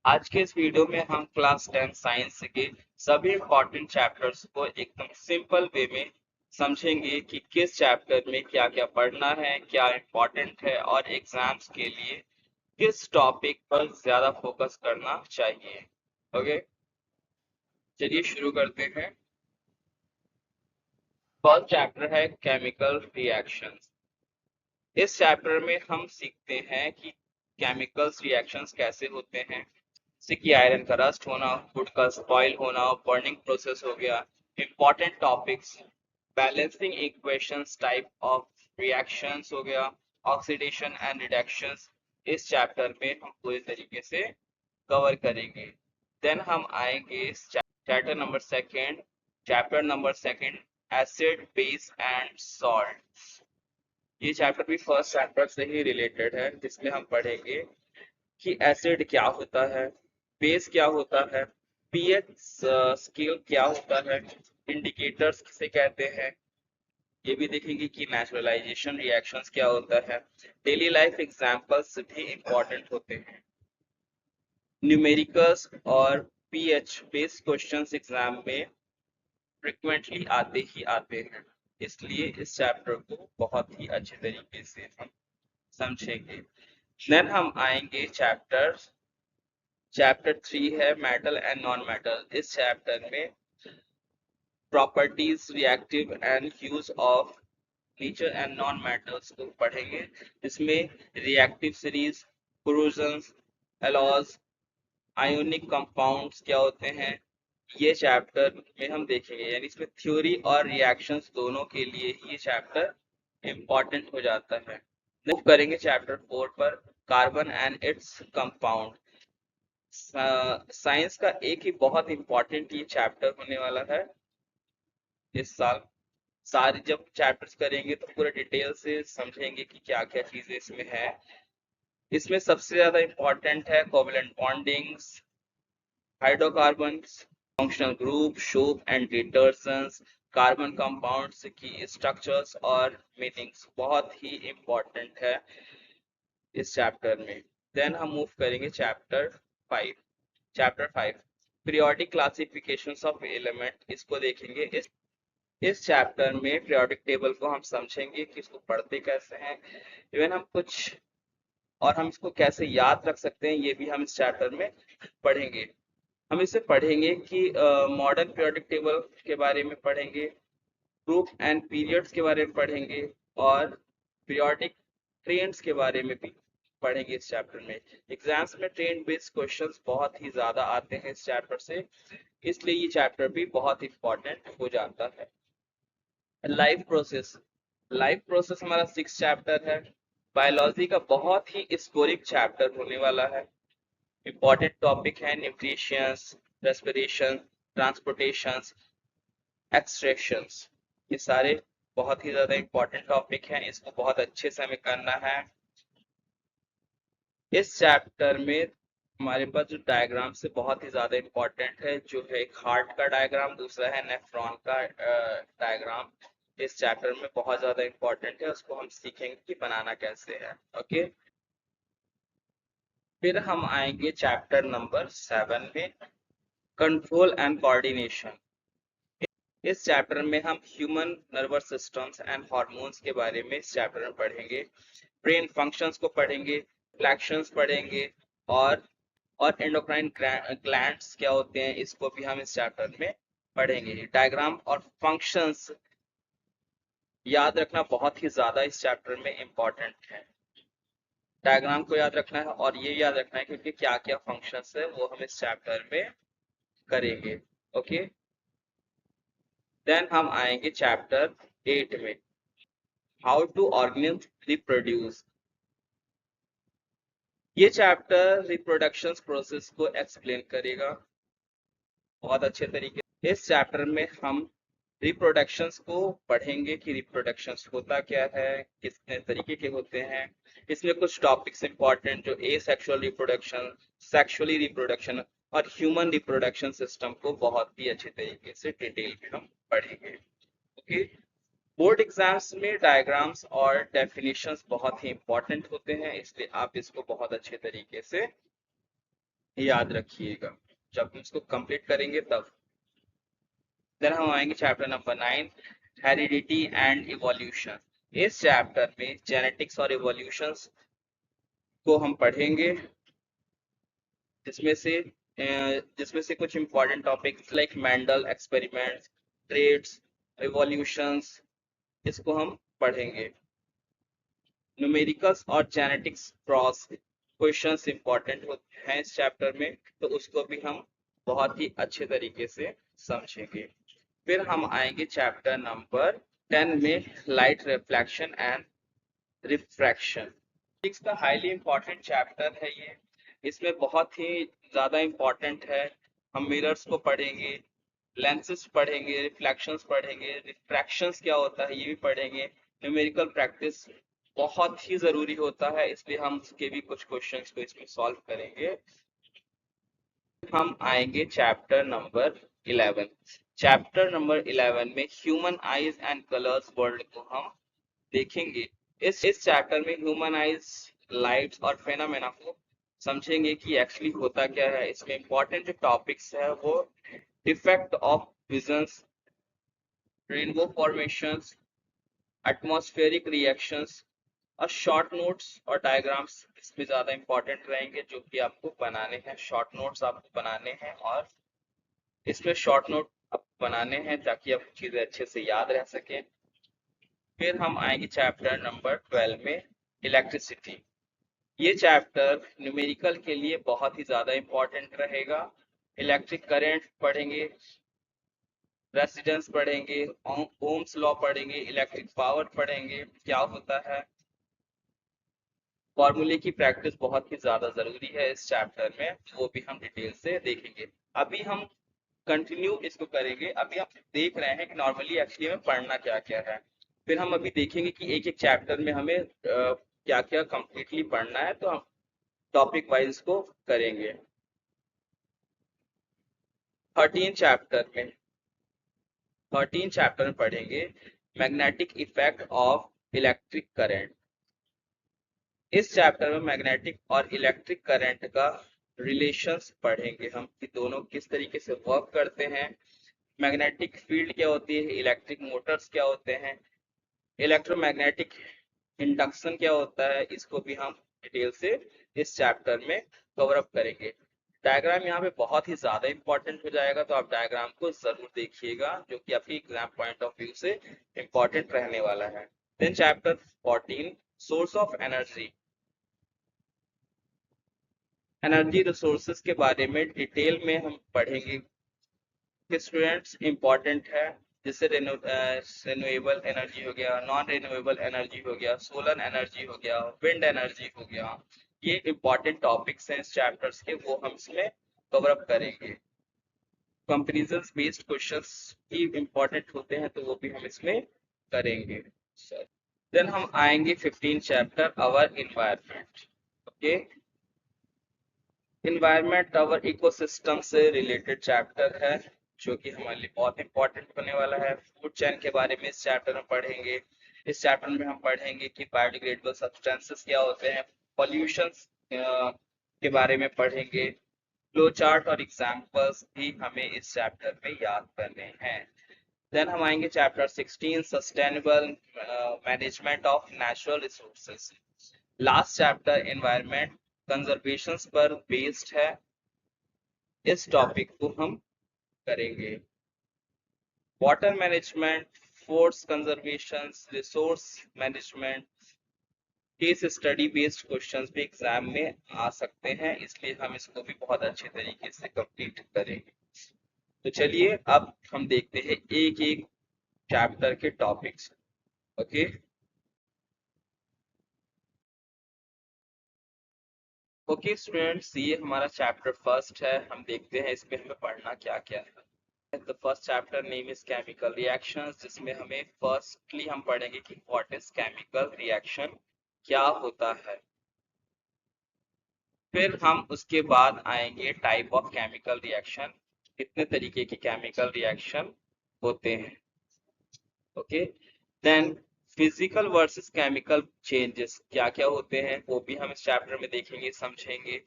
आज के इस वीडियो में हम क्लास 10 साइंस के सभी इम्पोर्टेंट चैप्टर्स को एकदम सिंपल वे में समझेंगे कि किस चैप्टर में क्या क्या पढ़ना है, क्या इम्पोर्टेंट है और एग्जाम्स के लिए किस टॉपिक पर ज्यादा फोकस करना चाहिए। ओके, चलिए शुरू करते हैं। फर्स्ट चैप्टर है केमिकल रिएक्शंस। इस चैप्टर में हम सीखते हैं कि केमिकल्स रिएक्शंस कैसे होते हैं, जैसे कि आयरन का रस्ट होना, फूड का स्पॉइल होना, बर्निंग प्रोसेस हो गया। Important topics balancing equations, type of reactions हो गया, ऑक्सीडेशन एंड रिडक्शंस। इस चैप्टर में हम पूरी तरीके से कवर करेंगे। देन हम आएंगे chapter number second, acid base and salt. ये चैप्टर भी फर्स्ट चैप्टर से ही रिलेटेड है, जिसमें हम पढ़ेंगे कि एसिड क्या होता है, बेस क्या होता है, पीएच स्केल क्या होता है, इंडिकेटर्स किसे कहते हैं, ये भी देखेंगे कि नेचुरलाइजेशन रिएक्शंस क्या होता है। डेली लाइफ एग्जांपल्स भी इंपॉर्टेंट होते हैं। न्यूमेरिकल्स और पीएच बेस्ड क्वेश्चंस एग्जाम में फ्रिक्वेंटली आते ही आते हैं, इसलिए इस चैप्टर को बहुत ही अच्छे तरीके से हम समझेंगे। देन हम आएंगे चैप्टर 3 है मेटल एंड नॉन मेटल। इस चैप्टर में properties, reactive and use of nature and non metals को पढ़ेंगे, जिसमें रिएक्टिव सीरीज, कोरोजन्स, एलॉज, आयोनिक कंपाउंड्स क्या होते हैं, ये चैप्टर में हम देखेंगे। यानी इसमें थ्योरी और रिएक्शंस दोनों के लिए ये चैप्टर इम्पॉर्टेंट हो जाता है। मूव करेंगे चैप्टर 4 पर, carbon and its compound. Science का एक ही बहुत इंपॉर्टेंट ये चैप्टर होने वाला है इस साल। सारे जब चैप्टर्स करेंगे तो पूरे डिटेल से समझेंगे कि क्या क्या चीजें इसमें है। इसमें सबसे ज्यादा इंपॉर्टेंट है covalent bondings, hydrocarbons, functional group, soap and detergents, carbon compounds की स्ट्रक्चर्स और मीनिंग्स बहुत ही इंपॉर्टेंट है इस चैप्टर में। देन हम मूव करेंगे chapter 5 periodic classifications of element, इसको देखेंगे। इस चैप्टर में पीरियोडिक टेबल को हम समझेंगे कि इसको पढ़ते कैसे हैं, इवन हम कुछ और हम इसको कैसे याद रख सकते हैं, ये भी हम इस चैप्टर में पढ़ेंगे। हम इसे पढ़ेंगे कि मॉडर्न पीरियोडिक टेबल के बारे में पढ़ेंगे, ग्रुप एंड पीरियड्स के बारे में पढ़ेंगे, और पीरियोडिक ट्रेंड्स के बारे में भी पढ़ेंगे इस चैप्टर में। एग्जाम्स में ट्रेंड बेस्ड क्वेश्चंस बहुत ही ज्यादा आते हैं इस चैप्टर से, इसलिए ये चैप्टर भी बहुत इंपॉर्टेंट हो जाता है। लाइफ प्रोसेस हमारा 6 चैप्टर है। बायोलॉजी का बहुत ही स्कोरिक चैप्टर होने वाला है। इंपॉर्टेंट टॉपिक है न्यूट्रिशंस, रेस्पिरेशन, ट्रांसपोर्टेशंस, एक्सट्रैक्शंस। ये सारे बहुत ही ज्यादा इंपॉर्टेंट टॉपिक हैं, इसको बहुत अच्छे से हमें करना है। इस चैप्टर में हमारे पास जो डायग्राम से बहुत ही ज्यादा इंपॉर्टेंट है, जो है एक हार्ट का डायग्राम, दूसरा है नेफ्रॉन का डायग्राम। इस चैप्टर में बहुत ज्यादा इंपॉर्टेंट है, उसको हम सीखेंगे कि बनाना कैसे है। ओके, फिर हम आएंगे चैप्टर नंबर 7 में, कंट्रोल एंड कोऑर्डिनेशन। इस चैप्टर में हम human nervous systems and hormones के बारे में इस चैप्टर में पढ़ेंगे। ब्रेन फंक्शंस को पढ़ेंगे, रिफ्लेक्शंस पढ़ेंगे, और एंडोक्राइन ग्लैंड्स क्या होते हैं, इसको भी हम इस चैप्टर में पढ़ेंगे। डायग्राम और फंक्शंस याद रखना बहुत ही ज्यादा इस चैप्टर में इम्पोर्टेंट है। डायग्राम को याद रखना है और ये याद रखना है क्योंकि क्या क्या फंक्शंस है वो हम इस चैप्टर में करेंगे। ओके, देन हम आएंगे चैप्टर 8 में, हाउ टू ऑर्गेनिज्म रिप्रोड्यूस। ये चैप्टर रिप्रोडक्शन प्रोसेस को एक्सप्लेन करेगा बहुत अच्छे तरीके से। इस चैप्टर में हम रिप्रोडक्शंस को पढ़ेंगे कि रिप्रोडक्शंस होता क्या है, कितने तरीके के होते हैं। इसमें कुछ टॉपिक्स इंपॉर्टेंट जो ए सेक्सुअल रिप्रोडक्शन, सेक्सुअली रिप्रोडक्शन और ह्यूमन रिप्रोडक्शन सिस्टम को बहुत ही अच्छे तरीके से डिटेल में हम पढ़ेंगे। ओके, बोर्ड एग्जाम्स में डायग्राम्स और डेफिनेशंस बहुत ही इंपॉर्टेंट होते हैं, इसलिए आप इसको बहुत अच्छे तरीके से याद रखिएगा जब हम इसको कंप्लीट करेंगे तब। देन हम आएंगे chapter number 9, heredity and evolution. इस चैप्टर में जेनेटिक्स और इवोल्यूशन को हम पढ़ेंगे, जिसमें से कुछ important topics like Mendel experiments, traits, evolutions, इसको हम पढ़ेंगे। न्यूमेरिकल्स और जेनेटिक्स क्रॉस क्वेश्चंस इंपॉर्टेंट होते हैं इस चैप्टर में, तो उसको भी हम बहुत ही अच्छे तरीके से समझेंगे। फिर हम आएंगे चैप्टर नंबर 10 में, light reflection and refraction. Physics का हाईली इंपॉर्टेंट चैप्टर है ये, इसमें बहुत ही ज़्यादा इंपॉर्टेंट है। हम मिरर्स को पढ़ेंगे, लेंसेस पढ़ेंगे, रिफ्लेक्शंस पढ़ेंगे, रिफ्रैक्शंस क्या होता है ये भी पढ़ेंगे। न्यूमेरिकल प्रैक्टिस बहुत ही ज़रूरी होता है, इसलिए हम उसके भी कुछ क्वेश्चंस को इसमें सॉल्व करेंगे। हम आएंगे चैप्टर नंबर 11। चैप्टर नंबर 11 में human eyes and colours world को हम देखेंगे। इस चैप्टर में ह्यूमन आइज, लाइट्स और फेनोमेना को समझेंगे कि एक्चुअली होता क्या है। इसमें इंपॉर्टेंट जो टॉपिक्स है वो defect of visions, rainbow formations, atmospheric reactions और शॉर्ट नोट्स और डायग्राम्स इसमें ज़्यादा इंपॉर्टेंट रहेंगे, जो कि आपको बनाने हैं। शॉर्ट नोट्स आपको बनाने हैं और इसमें शॉर्ट नोट आपको बनाने हैं ताकि आपको चीज़ें अच्छे से याद रह सकें। फिर हम आएंगे चैप्टर नंबर 12 में, इलेक्ट्रिसिटी। ये चैप्टर न्यूमेरिकल के लिए बहुत ही ज़्यादा इंपॉर्टेंट रहेगा। इलेक्ट्रिक करंट पढ़ेंगे, रेजिस्टेंस पढ़ेंगे, ओम्स लॉ पढ़ेंगे, इलेक्ट्रिक पावर पढ़ेंगे क्या होता है। फॉर्मूले की प्रैक्टिस बहुत ही ज़्यादा ज़रूरी है इस चैप्टर में, वो भी हम डिटेल से देखेंगे। अभी हम कंटिन्यू इसको करेंगे। अभी हम देख रहे हैं कि नॉर्मली एक्चुअली में पढ़ना क्या क्या है, फिर हम अभी देखेंगे कि एक एक चैप्टर में हमें क्या क्या कंप्लीटली पढ़ना है, तो हम टॉपिक वाइज को करेंगे। 13 चैप्टर में 13 चैप्टर में पढ़ेंगे magnetic effect of electric current. इस चैप्टर में मैग्नेटिक और इलेक्ट्रिक करंट का रिलेशंस पढ़ेंगे हम, कि दोनों किस तरीके से वर्क करते हैं। मैग्नेटिक फील्ड क्या होती है, इलेक्ट्रिक मोटर्स क्या होते हैं, इलेक्ट्रोमैग्नेटिक इंडक्शन क्या होता है, इसको भी हम डिटेल से इस चैप्टर में कवर अप करेंगे। डायग्राम यहाँ पे बहुत ही ज्यादा इंपॉर्टेंट हो जाएगा, तो आप डायग्राम को जरूर देखिएगा, जो कि आपकी एग्जाम पॉइंट ऑफ व्यू से इंपॉर्टेंट रहने वाला है। Then chapter 14, source of energy. Energy resources के बारे में डिटेल में हम पढ़ेंगे। स्टूडेंट्स इंपॉर्टेंट है, जैसे रिन्यूएबल एनर्जी हो गया, नॉन रिन्यूएबल एनर्जी हो गया, सोलर एनर्जी हो गया, विंड एनर्जी हो गया। ये इंपॉर्टेंट टॉपिक्स हैं इस चैप्टर्स के, वो हम इसमें कवर अप करेंगे। कंपैरिजन बेस्ड क्वेश्चंस भी इंपॉर्टेंट होते हैं, तो वो भी हम इसमें करेंगे। देन हम आएंगे 15 chapter, our environment. Okay, environment our ecosystem से रिलेटेड चैप्टर है, जो कि हमारे लिए बहुत इंपॉर्टेंट होने वाला है। फूड चेन के बारे में इस चैप्टर में पढ़ेंगे। इस चैप्टर में हम पढ़ेंगे कि बायोडिग्रेडेबल सब्सटेंसेस क्या होते हैं, पॉल्यूशन के बारे में पढ़ेंगे। फ्लो चार्ट और एग्जाम्पल्स भी हमें इस चैप्टर में याद करने हैं। देन हम आएंगे chapter 16, sustainable management of natural resources. Last chapter environment conservation पर बेस्ड है, इस टॉपिक को हम करेंगे। Water management, force conservation, resource management, case study based questions भी एग्जाम में आ सकते हैं, इसलिए हम इसको भी बहुत अच्छे तरीके से कंप्लीट करेंगे। तो चलिए अब हम देखते हैं एक एक चैप्टर के टॉपिक्स। ओके, ओके स्टूडेंट्स, ये हमारा चैप्टर फर्स्ट है। हम देखते हैं इसमें हमें पढ़ना क्या क्या है। The first chapter name is chemical reactions, जिसमें हमें फर्स्टली हम पढ़ेंगे कि what is chemical reaction, क्या होता है। फिर हम उसके बाद आएंगे टाइप ऑफ केमिकल रिएक्शन, कितने तरीके के केमिकल रिएक्शन होते हैं। Okay, then physical versus chemical changes क्या क्या होते हैं, वो भी हम इस चैप्टर में देखेंगे, समझेंगे।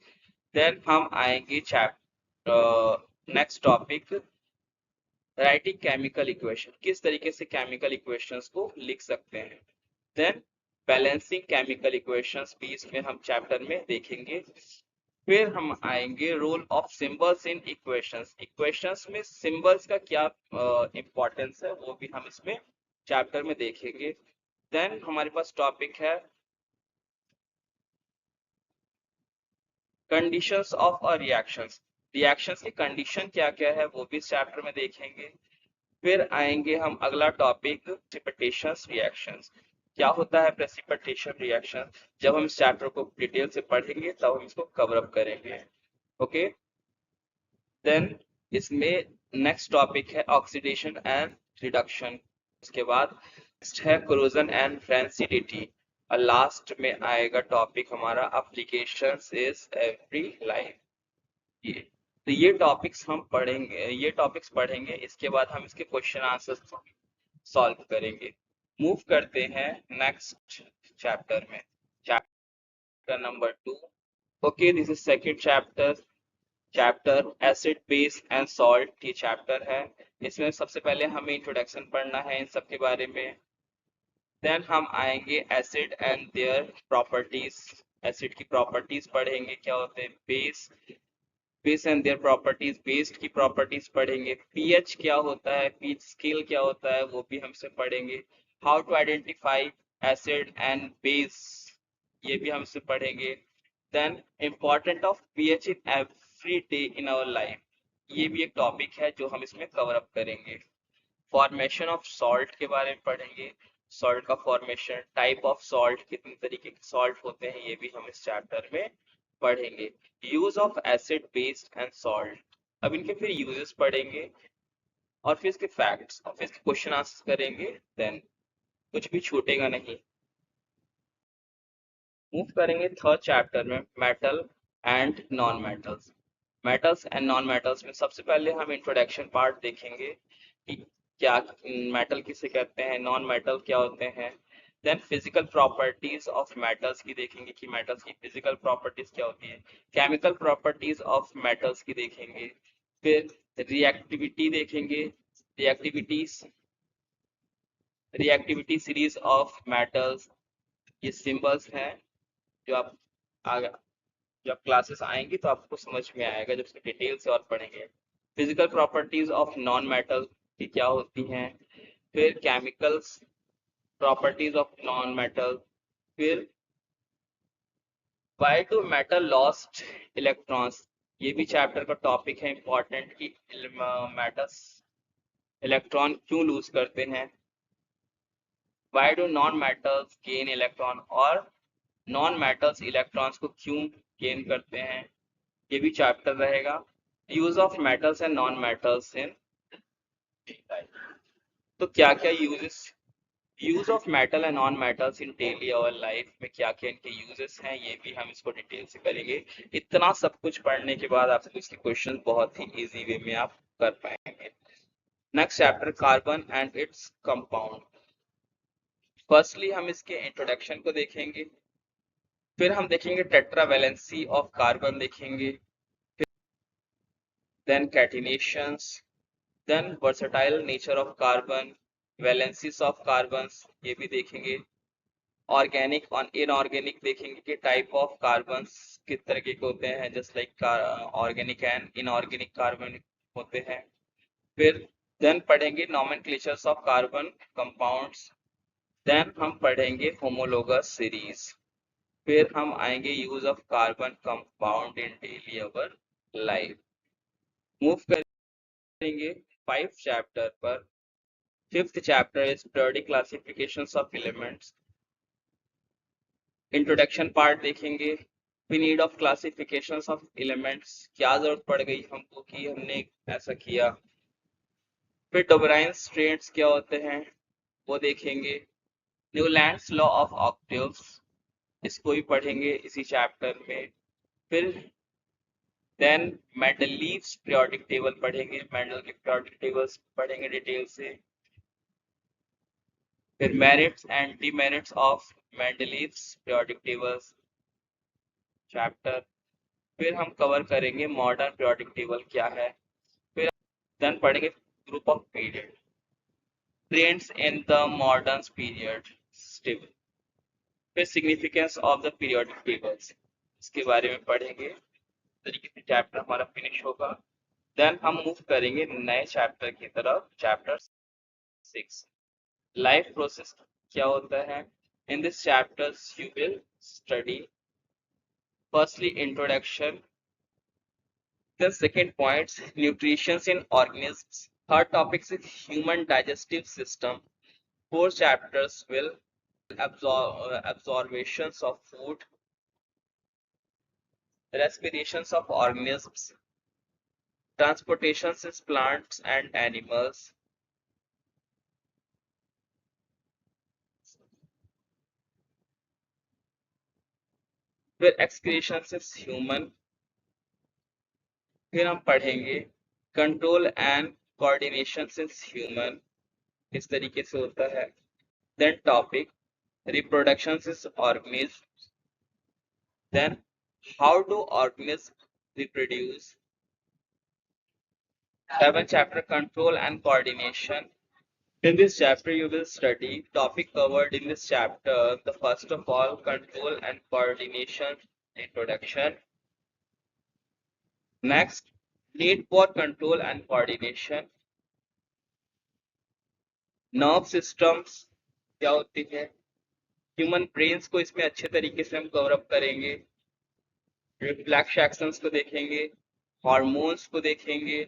देन हम आएंगे chapter next topic, writing chemical equation, किस तरीके से केमिकल इक्वेशंस को लिख सकते हैं। देन बैलेंसिंग केमिकल इक्वेशंस भी इसमें हम चैप्टर में देखेंगे। फिर हम आएंगे role of symbols in equations, equations में सिंबल्स का क्या इंपॉर्टेंस है वो भी हम इसमें चैप्टर में देखेंगे। देन हमारे पास टॉपिक है conditions of a reactions, reactions की कंडीशन क्या क्या है वो भी इस चैप्टर में देखेंगे। फिर आएंगे हम अगला टॉपिक प्रेसिपिटेशन रिएक्शंस, क्या होता है प्रेसिपिटेशन रिएक्शन, जब हम इस चैप्टर को डिटेल से पढ़ेंगे तब हम इसको कवर अप करेंगे। ओके, देन इसमें नेक्स्ट टॉपिक है ऑक्सीडेशन एंड रिडक्शन, उसके बाद नेक्स्ट है कोरोजन एंड फ्रेंसिडिटी, और लास्ट में आएगा टॉपिक हमारा एप्लीकेशंस इज एवरी लाइफ। ये तो ये टॉपिक्स हम पढ़ेंगे, ये टॉपिक्स पढ़ेंगे, इसके बाद हम इसके क्वेश्चन आंसर्स सॉल्व करेंगे। मूव करते हैं नेक्स्ट चैप्टर में, chapter number 2। Okay, this is second chapter, chapter acid base and salt, ये चैप्टर है। इसमें सबसे पहले हमें इंट्रोडक्शन पढ़ना है इन सब के बारे में। देन हम आएंगे acid and their properties, acid की प्रॉपर्टीज पढ़ेंगे, क्या होते हैं base, base and their properties, based की प्रॉपर्टीज पढ़ेंगे। पीएच क्या होता है, पीएच स्केल क्या होता है वो भी हमसे पढ़ेंगे। How to identify acid and base, ये भी हमसे पढ़ेंगे। Then important of pH in every day in our life, ये भी एक टॉपिक है जो हम इसमें कवर अप करेंगे। फॉर्मेशन ऑफ सॉल्ट के बारे में पढ़ेंगे, सॉल्ट का फॉर्मेशन, टाइप ऑफ सॉल्ट, कितने तरीके के सॉल्ट होते हैं ये भी हम इस चैप्टर में पढ़ेंगे। Use of acid base and salt, अब इनके फिर यूजेस पढ़ेंगे और फिर इसके फैक्ट्स और फिर इसके क्वेश्चन आंसर करेंगे। देन कुछ भी छूटेगा नहीं। मूव करेंगे थर्ड चैप्टर में, metal and non metals, metals and non metals में सबसे पहले हम इंट्रोडक्शन पार्ट देखेंगे कि क्या मेटल किसे कहते हैं, नॉन मेटल क्या होते हैं। Then physical properties of metals की देखेंगे कि मेटल्स की फिजिकल प्रॉपर्टीज क्या होती है। केमिकल प्रॉपर्टीज ऑफ मेटल्स की देखेंगे। फिर रिएक्टिविटी देखेंगे, reactivities, reactivity series of metals, ये सिंबल्स हैं जो आप आगे जब क्लासेस आएंगी तो आपको समझ में आएगा जब इसकी डिटेल से और पढ़ेंगे। Physical properties of non metal की क्या होती हैं, फिर chemicals properties of non metal, फिर why do metal lost electrons, ये भी चैप्टर का टॉपिक है इंपॉर्टेंट कि मेटल्स इलेक्ट्रॉन क्यों लूज करते हैं। Why do non metals gain electron, और नॉन मेटल्स इलेक्ट्रॉन्स को क्यों गेन करते हैं, ये भी चैप्टर रहेगा। Use of metals and non metals in, तो क्या क्या uses, use of metal and non metals in daily our life में क्या क्या इनके यूजेस हैं, ये भी हम इसको डिटेल से करेंगे। इतना सब कुछ पढ़ने के बाद आपसे इसके क्वेश्चन बहुत ही इजी वे में आप कर पाएंगे। Next chapter carbon and its compound, firstly हम इसके इंट्रोडक्शन को देखेंगे, फिर हम देखेंगे टेट्रावैलेंसी ऑफ कार्बन देखेंगे, then catenations, then versatile nature of carbon, valencies of carbon, ये भी देखेंगे। ऑर्गेनिक और इनऑर्गेनिक देखेंगे कि टाइप ऑफ कार्बन किस तरीके के होते हैं, just like organic and inorganic carbon होते हैं। फिर देन पढ़ेंगे नॉमेनक्लेचर्स ऑफ कार्बन कंपाउंड्स, देन हम पढ़ेंगे होमोलोगस सीरीज, फिर हम आएंगे use of carbon compound in daily our life. Move करेंगे 5 चैप्टर पर। Fifth chapter is periodic classifications of elements, introduction part देखेंगे। फिर need of classifications of elements, क्या जरूरत पड़ गई हमको कि हमने ऐसा किया। फिर डोबराइन्स ट्रेड्स क्या होते हैं वो देखेंगे। न्यूलैंड्स लॉ ऑफ ऑक्टेव्स, इसको भी पढ़ेंगे इसी चैप्टर में। फिर देन मेंडलीव्स पीरियोडिक टेबल पढ़ेंगे, मेंडल के पीरियोडिक टेबल्स पढ़ेंगे डिटेल से। फिर merits and demerits of Mendeleev's periodic tables chapter. फिर हम कवर करेंगे मॉडर्न पीरियोडिक टेबल क्या है, फिर देन पढ़ेंगे group of period, trends in the modern period table, फिर significance of the periodic tables, इसके बारे में पढ़ेंगे। तरीके से चैप्टर हमारा फिनिश होगा। देन हम मूव करेंगे नए चैप्टर की तरफ, चैप्टर 6, लाइफ प्रोसेस क्या होता है। In this chapters you will study firstly introduction, the second points nutrition in organisms, third topic is human digestive system, four chapters will absorptions of food, respirations of organisms, transportations in plants and animals, फिर excretions is human, फिर हम पढ़ेंगे control and coordination is human, इस तरीके से होता है। Then topic reproduction is organism, then how do organism reproduce, seventh chapter control and coordination. In this chapter you will study topic covered in this chapter, the first of all control and coordination introduction, next need for control and coordination, nerve systems क्या होती है, human brains को इसमें अच्छे तरीके से हम cover up करेंगे, रिफ्लेक्स एक्शंस को देखेंगे, हार्मोन्स को देखेंगे,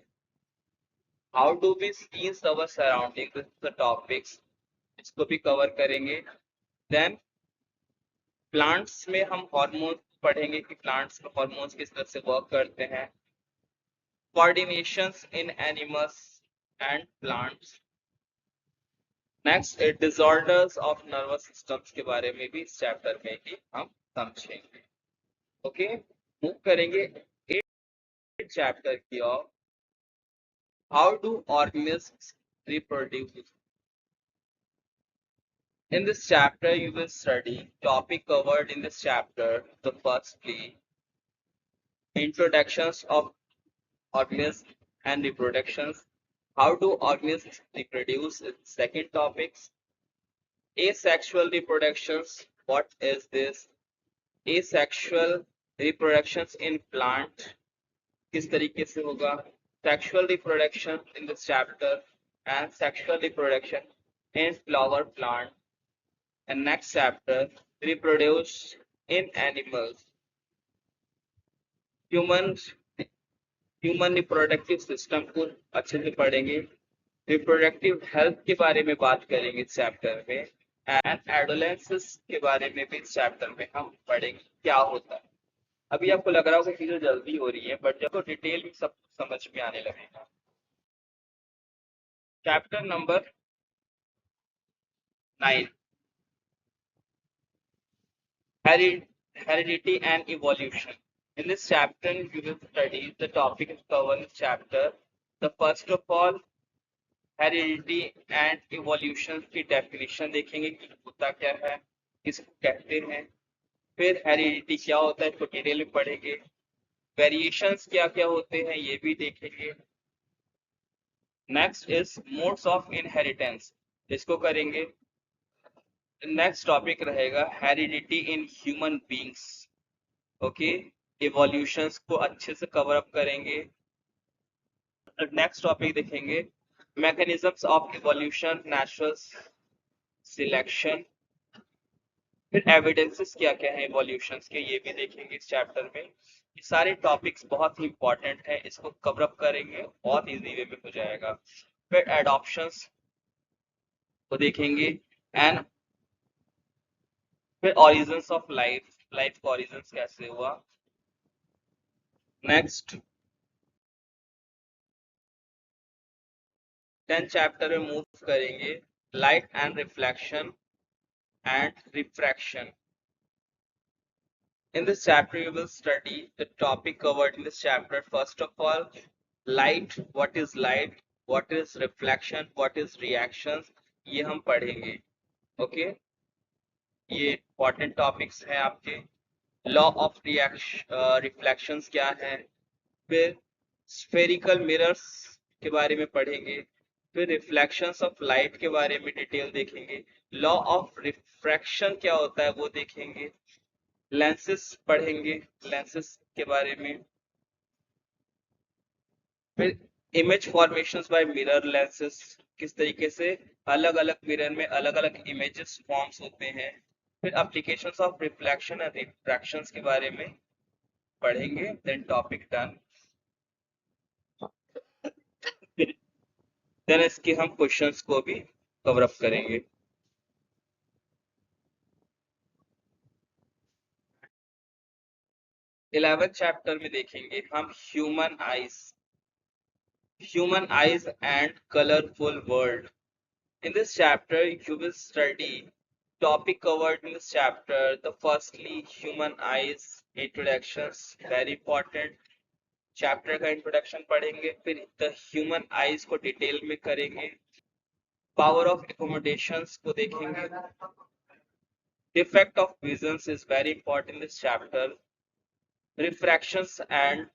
how do we sees our surrounding the topics, इसको भी कवर करेंगे। देन प्लांट्स में हम हार्मोन्स पढ़ेंगे कि प्लांट्स में हार्मोन्स किस तरह से वर्क करते हैं, coordinations in animals and plants, next disorders of nervous systems के बारे में भी इस चैप्टर में ही हम समझेंगे। ओके, मूव करेंगे एट चैप्टर की ओर, how do organisms reproduce. In this chapter you will study topic covered in this chapter, the firstly introductions of organisms and reproductions, how do organisms reproduce, second topics asexual reproductions, what is this, asexual reproductions in plant किस तरीके से होगा, sexual reproduction in this chapter and sexual reproduction in flower plant, and next chapter reproduce in animals, human reproductive system को अच्छे से पढ़ेंगे, reproductive health के बारे में बात करेंगे इस चैप्टर में, एंड एडोलेंसेस के बारे में भी इस चैप्टर में हम पढ़ेंगे क्या होता है। अभी आपको लग रहा होगा कि चीजें जल्दी हो रही है, बट जब तो डिटेल में सब समझ में आने लगेगा। Chapter number 9 heredity and evolution. In this chapter you will study the topic is covered in chapter, the first of all heredity and evolution की डेफिनेशन देखेंगे कि होता क्या है, किसको कहते हैं, फिर हेरिडिटी क्या होता है इसको डिटेल में पढ़ेंगे, वेरिएशंस क्या क्या होते हैं ये भी देखेंगे, next is modes of inheritance, इसको करेंगे। नेक्स्ट टॉपिक रहेगा heredity in human beings, okay, evolutions को अच्छे से कवर अप करेंगे। नेक्स्ट टॉपिक देखेंगे mechanisms of evolution, natural selection, फिर एविडेंसेस क्या क्या है इवोल्यूशंस के ये भी देखेंगे इस चैप्टर में। ये सारे टॉपिक्स बहुत ही इंपॉर्टेंट है, इसको कवर अप करेंगे, बहुत इजी वे में हो जाएगा। फिर एडॉप्शंस को देखेंगे एंड फिर ओरिजिन्स ऑफ लाइफ, लाइफ का ओरिजिन्स कैसे हुआ। नेक्स्ट 10 चैप्टर में मूव करेंगे light and reflection and refraction. In this chapter you will study the topic covered in this chapter, first of all light, what is light, what is reflection, what is reactions, ये हम पढ़ेंगे। Okay, ये important topics हैं आपके। Law of reflections क्या है, फिर spherical mirrors के बारे में पढ़ेंगे, फिर रिफ्लेक्शंस ऑफ लाइट के बारे में डिटेल देखेंगे, लॉ ऑफ रिफ्रैक्शन क्या होता है वो देखेंगे, लेंसेस पढ़ेंगे, लेंसेस के बारे में, फिर image formations by mirror lenses, किस तरीके से अलग अलग मिरर में अलग अलग इमेजेस फॉर्म्स होते हैं, फिर एप्लीकेशंस ऑफ रिफ्लेक्शन एंड रिफ्रैक्शंस के बारे में पढ़ेंगे, देन टॉपिक डन। देन इसके हम क्वेश्चंस को भी कवर अप करेंगे। 11th चैप्टर में देखेंगे हम human eyes and colourful world. In this chapter, you will study topic covered in this chapter. The firstly, human eyes introductions, very important. Chapter का introduction पढ़ेंगे, फिर द ह्यूमन आईज को detail में करेंगे, power of accommodations को देखेंगे, defect of visions is very important in this chapter, refractions and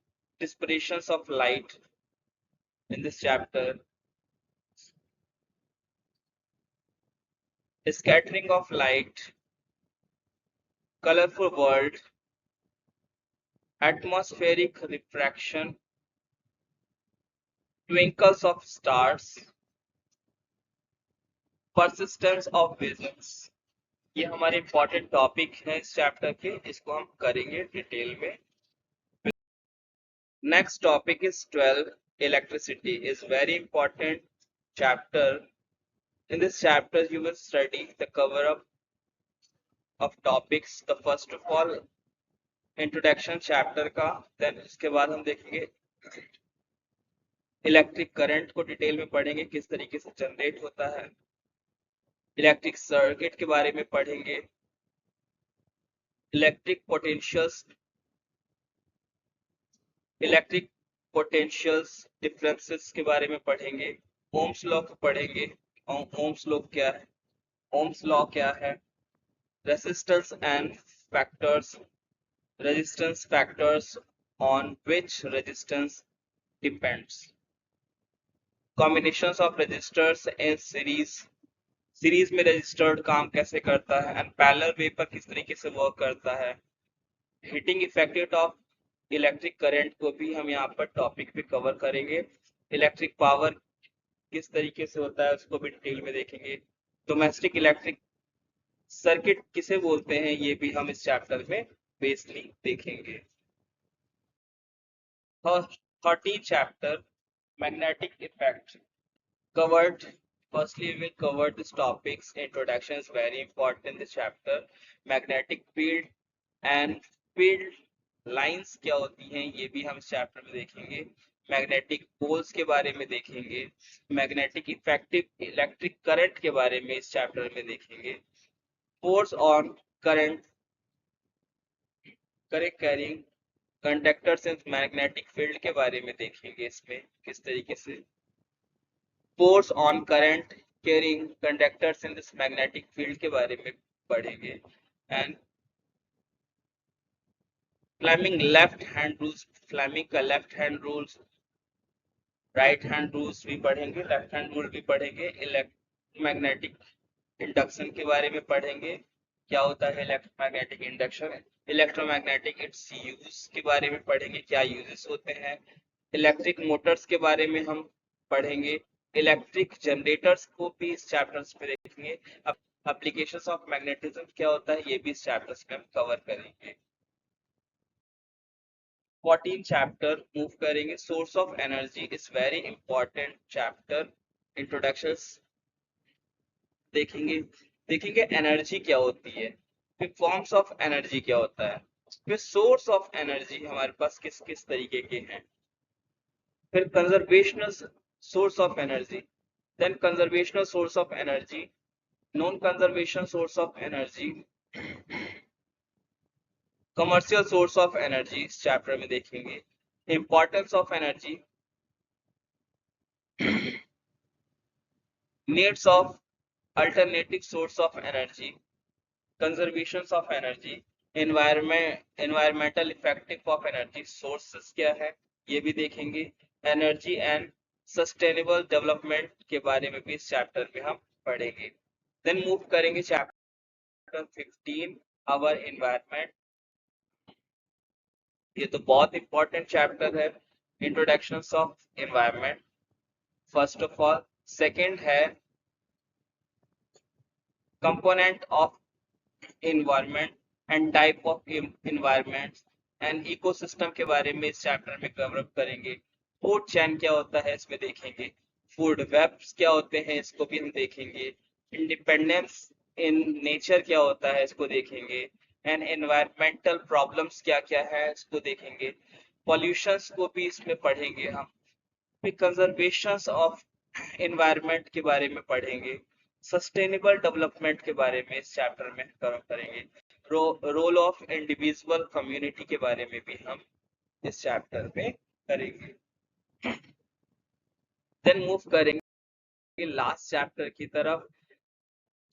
dispersions of light in this chapter, scattering of light, colorful world, atmospheric refraction, twinkles of stars, persistence of visions। ये हमारे important topic है इस chapter के, इसको हम करेंगे detail में। Next topic is 12, electricity is very important chapter. In this chapter you will study the cover up of topics, the first of all introduction chapter का, देन इसके बाद हम देखेंगे इलेक्ट्रिक करंट को डिटेल में पढ़ेंगे, किस तरीके से जनरेट होता है, इलेक्ट्रिक सर्किट के बारे में पढ़ेंगे, इलेक्ट्रिक पोटेंशियल्स डिफरेंसेस के बारे में पढ़ेंगे, ओम्स लॉ को पढ़ेंगे, ओम्स लॉ क्या है, ओम्स लॉ क्या है, resistance and factors, resistance factors on which resistance depends, combinations of resistors in series में रजिस्टर्ड काम कैसे करता है, एंड पैरेलल वेव पर किस तरीके से वर्क करता है, heating effect of electric current को भी हम यहाँ पर टॉपिक पे कवर करेंगे, इलेक्ट्रिक पावर किस तरीके से होता है उसको भी डिटेल में देखेंगे, डोमेस्टिक इलेक्ट्रिक सर्किट किसे बोलते हैं ये भी हम इस चैप्टर में बेसिकली देखेंगे। 13th chapter, magnetic effect covered. Firstly, we will cover this topics. Introduction is very important in this chapter. Magnetic field and field lines क्या होती हैं ये भी हम इस चैप्टर में देखेंगे, मैग्नेटिक पोल्स के बारे में देखेंगे, मैग्नेटिक इफेक्टिव इलेक्ट्रिक करंट के बारे में इस चैप्टर में देखेंगे, force on current carrying conductors in magnetic field के बारे में देखेंगे, इसमें किस तरीके से force on current carrying conductors in this magnetic field के बारे में पढ़ेंगे, and Fleming left hand rules, Fleming का left hand rules, right hand rules भी पढ़ेंगे, लेफ्ट हैंड रूल भी पढ़ेंगे, इलेक्ट्रोमैग्नेटिक इंडक्शन के बारे में पढ़ेंगे, क्या होता है electromagnetic induction, electromagnetic it's use के बारे में पढ़ेंगे, क्या यूजेस होते हैं, इलेक्ट्रिक मोटर्स के बारे में हम पढ़ेंगे, इलेक्ट्रिक जनरेटर्स को भी इस चैप्टर्स में देखेंगे, एप्लीकेशंस ऑफ मैग्नेटिज्म क्या होता है ये भी इस चैप्टर्स में हम कवर करेंगे। 14 चैप्टर मूव करेंगे, source of energy is very important chapter, introductions देखेंगे एनर्जी क्या होती है, फिर फॉर्म्स ऑफ एनर्जी क्या होता है, फिर सोर्स ऑफ एनर्जी हमारे पास किस किस तरीके के हैं, फिर conventional source of energy, then conventional source of energy, non conventional source of energy, commercial source of energy इस चैप्टर में देखेंगे, importance of energy, needs of alternative source of energy, conservation of energy, environmental effective of energy sources क्या है ये भी देखेंगे। Energy and sustainable development के बारे में भी इस चैप्टर में हम पढ़ेंगे। देन मूव करेंगे चैप्टर 15 आवर एनवायरमेंट। ये तो बहुत इंपॉर्टेंट चैप्टर है, introduction of environment first of all. Second है component of environment and type of environments and ecosystem के बारे में इस चैप्टर में कवर अप करेंगे। फूड चैन क्या होता है इसमें देखेंगे। फूड वेब्स क्या होते हैं इसको भी हम देखेंगे। इंडिपेंडेंस इन नेचर क्या होता है इसको देखेंगे। एंड एनवायरमेंटल प्रॉब्लम्स क्या क्या है इसको देखेंगे। पॉल्यूशंस को भी इसमें पढ़ेंगे हम। फिर कंजर्वेशंस ऑफ एनवायरमेंट के बारे में पढ़ेंगे। सस्टेनेबल डेवलपमेंट के बारे में इस चैप्टर में कवर करेंगे। रोल ऑफ इंडिविजुअल कम्युनिटी के बारे में भी हम इस चैप्टर में करेंगे। देन मूव करेंगे लास्ट चैप्टर की तरफ,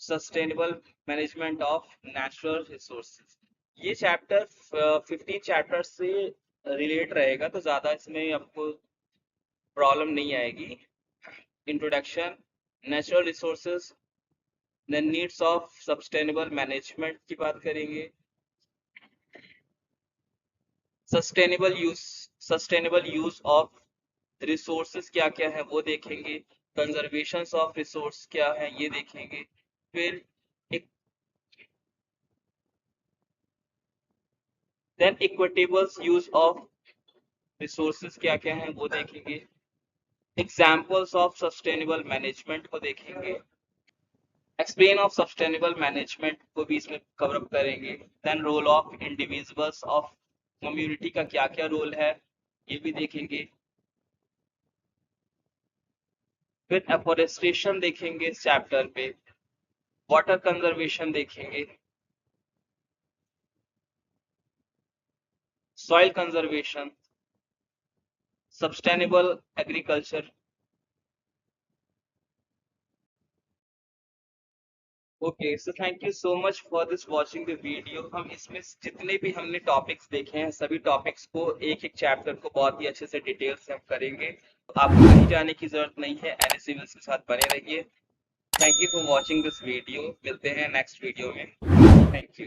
sustainable management of natural resources. ये चैप्टर 15 चैप्टर से रिलेट रहेगा तो ज्यादा इसमें आपको प्रॉब्लम नहीं आएगी। Introduction, natural resources, the needs of sustainable management की बात करेंगे। सस्टेनेबल यूज ऑफ रिसोर्सेज क्या क्या है वो देखेंगे। कंजर्वेशन ऑफ रिसोर्स क्या है ये देखेंगे। फिर then equitable use of resources क्या क्या है वो देखेंगे। एग्जाम्पल्स ऑफ सस्टेनेबल मैनेजमेंट को देखेंगे। एक्सप्लेन ऑफ सस्टेनेबल मैनेजमेंट को भी इसमें कवर अप करेंगे। Then role of individuals of community का क्या क्या रोल है ये भी देखेंगे। फिर एफोरेस्टेशन देखेंगे इस चैप्टर पे। वाटर कंजर्वेशन देखेंगे। Soil conservation, sustainable agriculture. Okay, so thank you so much for this watching the video. हम इसमें जितने भी हमने टॉपिक्स देखे हैं सभी टॉपिक्स को एक एक चैप्टर को बहुत ही अच्छे से डिटेल से हम करेंगे। तो आपको कहीं जाने की जरूरत नहीं है, एनएससीवीएस के साथ बने रहिए। Thank you for watching this video. मिलते हैं नेक्स्ट वीडियो में। Thank you.